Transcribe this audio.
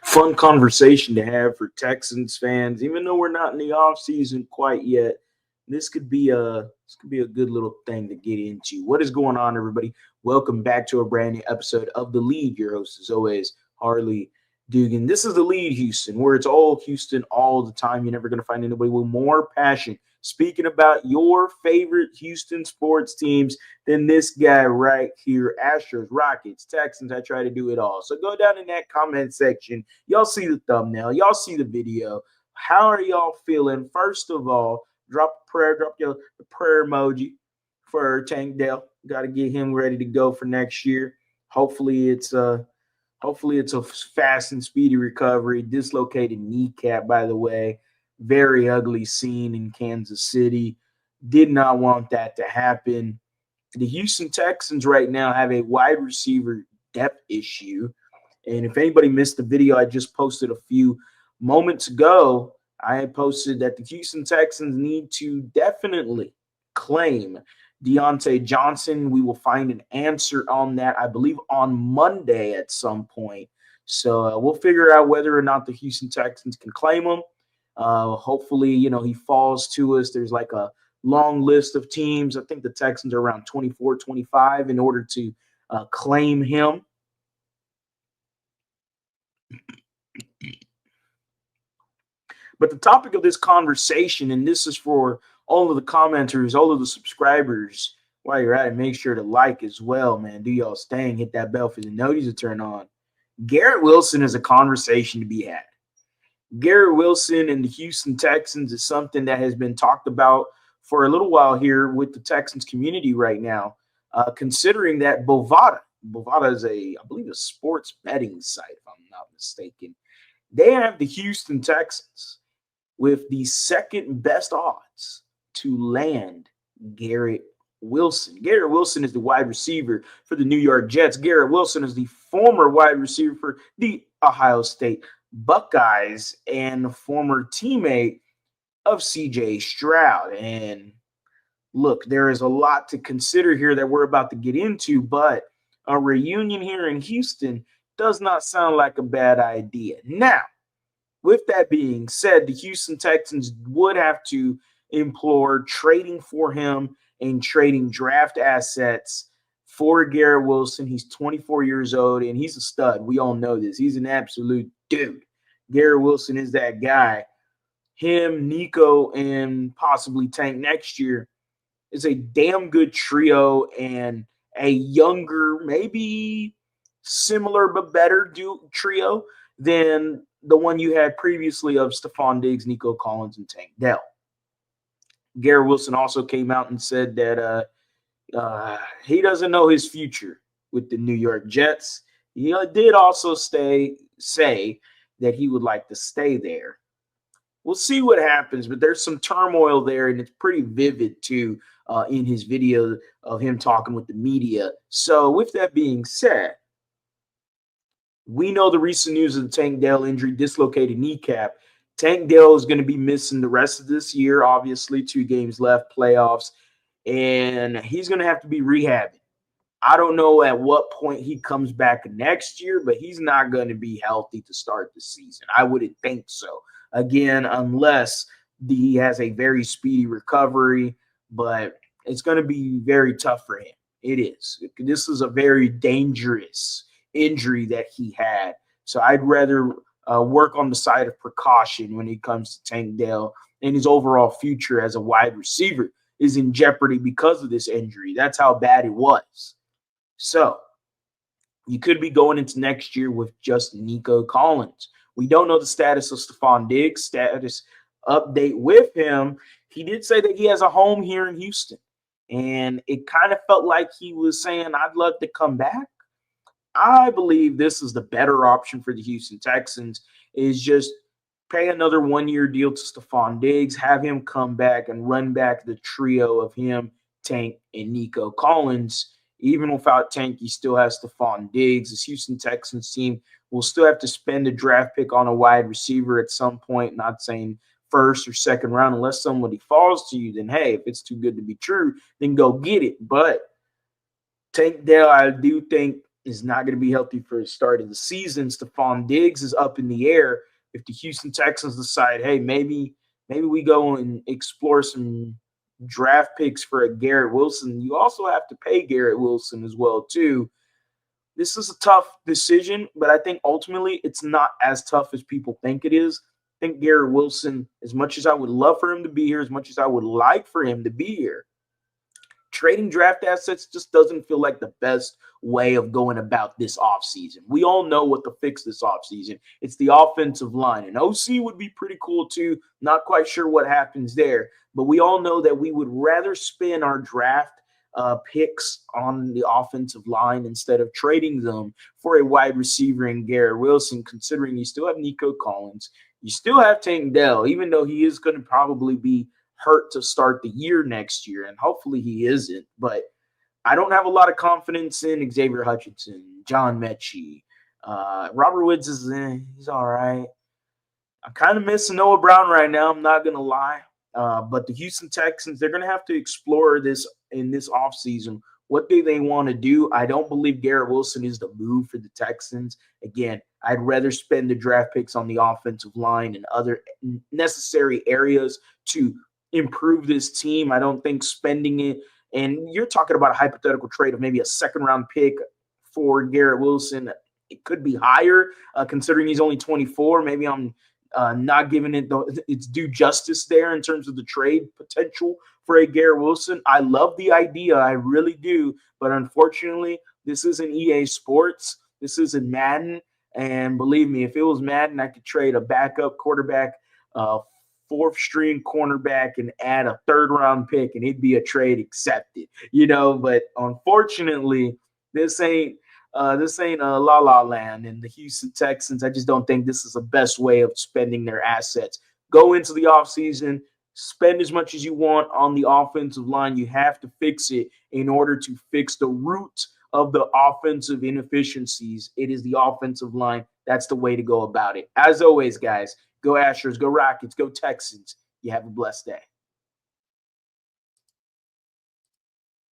fun conversation to have for Texans fans. Even though we're not in the off season quite yet, this could be a good little thing to get into. What is going on, everybody? Welcome back to a brand new episode of The Lead. Your host, as always, Harley Dugan. This is The Lead Houston, where it's all Houston all the time. You're never going to find anybody with more passion speaking about your favorite Houston sports teams than this guy right here. Astros, Rockets, Texans. I try to do it all. So go down in that comment section. Y'all see the thumbnail. Y'all see the video. How are y'all feeling? First of all, drop a prayer. Drop the prayer emoji for Tank Dell. Got to get him ready to go for next year. Hopefully it's a fast and speedy recovery. Dislocated kneecap, by the way. Very ugly scene in Kansas City. Did not want that to happen. The Houston Texans right now have a wide receiver depth issue. And if anybody missed the video I just posted a few moments ago, I had posted that the Houston Texans need to definitely claim Deontay Johnson. We will find an answer on that, I believe, on Monday at some point. So we'll figure out whether or not the Houston Texans can claim him. Hopefully, he falls to us. There's like a long list of teams. I think the Texans are around 24, 25 in order to claim him. But the topic of this conversation, and this is for all of the commenters, all of the subscribers, while you're at it, make sure to like as well, man. Do y'all staying, hit that bell for the notice to turn on. Garrett Wilson is a conversation to be had. Garrett Wilson and the Houston Texans is something that has been talked about for a little while here with the Texans community right now, considering that Bovada is I believe, a sports betting site, if I'm not mistaken. They have the Houston Texans with the second best odds to land Garrett Wilson. Garrett Wilson is the wide receiver for the New York Jets. Garrett Wilson is the former wide receiver for the Ohio State Buckeyes and former teammate of C.J. Stroud. And look, there is a lot to consider here that we're about to get into, but a reunion here in Houston does not sound like a bad idea. Now, with that being said, the Houston Texans would have to implore trading for him and trading draft assets for Garrett Wilson. He's 24 years old, and he's a stud. We all know this. He's an absolute dude. Garrett Wilson is that guy. Him, Nico, and possibly Tank next year is a damn good trio, and a younger, maybe similar but better trio than the one you had previously of Stephon Diggs, Nico Collins, and Tank Dell. Garrett Wilson also came out and said that he doesn't know his future with the New York Jets. He did also say that he would like to stay there. We'll see what happens, but there's some turmoil there, and it's pretty vivid, too, in his video of him talking with the media. So with that being said, we know the recent news of the Tank Dell injury, dislocated kneecap. Tank Dell is going to be missing the rest of this year, obviously, 2 games left, playoffs, and he's going to have to be rehabbing. I don't know at what point he comes back next year, but he's not going to be healthy to start the season. I wouldn't think so. Again, unless he has a very speedy recovery, but it's going to be very tough for him. It is. This is a very dangerous injury that he had. So I'd rather work on the side of precaution when it comes to Tank Dell, and his overall future as a wide receiver is in jeopardy because of this injury. That's how bad it was. So you could be going into next year with just Nico Collins. We don't know the status of Stephon Diggs. Status update with him. He did say that he has a home here in Houston. And it kind of felt like he was saying, I'd love to come back. I believe this is the better option for the Houston Texans, is just pay another 1-year deal to Stephon Diggs, have him come back and run back the trio of him, Tank, and Nico Collins. Even without Tank, he still has Stephon Diggs. This Houston Texans team will still have to spend a draft pick on a wide receiver at some point, not saying first or second round, unless somebody falls to you, then hey, if it's too good to be true, then go get it. But Tank Dell, I do think is not going to be healthy for the start of the season. Stephon Diggs is up in the air. If the Houston Texans decide, hey, maybe we go and explore some draft picks for a Garrett Wilson, you also have to pay Garrett Wilson as well too. This is a tough decision, but I think ultimately it's not as tough as people think it is. I think Garrett Wilson, as much as I would love for him to be here, as much as I would like for him to be here, trading draft assets just doesn't feel like the best way of going about this offseason. We all know what to fix this offseason. It's the offensive line. And OC would be pretty cool too. Not quite sure what happens there. But we all know that we would rather spend our draft picks on the offensive line instead of trading them for a wide receiver in Garrett Wilson, considering you still have Nico Collins. You still have Tank Dell, even though he is going to probably be hurt to start the year next year, and hopefully he isn't. But I don't have a lot of confidence in Xavier Hutchinson, John Mechie. Robert Woods is he's all right. I'm kind of missing Noah Brown right now, I'm not going to lie. But the Houston Texans, they're going to have to explore this in this offseason. What do they want to do? I don't believe Garrett Wilson is the move for the Texans. Again, I'd rather spend the draft picks on the offensive line and other necessary areas to improve this team. I don't think spending it, and you're talking about a hypothetical trade of maybe a second-round pick for Garrett Wilson. It could be higher, considering he's only 24. Maybe I'm not giving it its due justice there in terms of the trade potential for a Garrett Wilson. I love the idea. I really do. But unfortunately, this isn't EA Sports. This isn't Madden. And believe me, if it was Madden, I could trade a backup quarterback, fourth-string cornerback, and add a third-round pick, and it'd be a trade accepted. But unfortunately, this ain't la land in the Houston Texans. I just don't think this is the best way of spending their assets. Go into the offseason, spend as much as you want on the offensive line. You have to fix it in order to fix the root of the offensive inefficiencies. It is the offensive line. That's the way to go about it. As always, guys, go Astros, go Rockets, go Texans. You have a blessed day.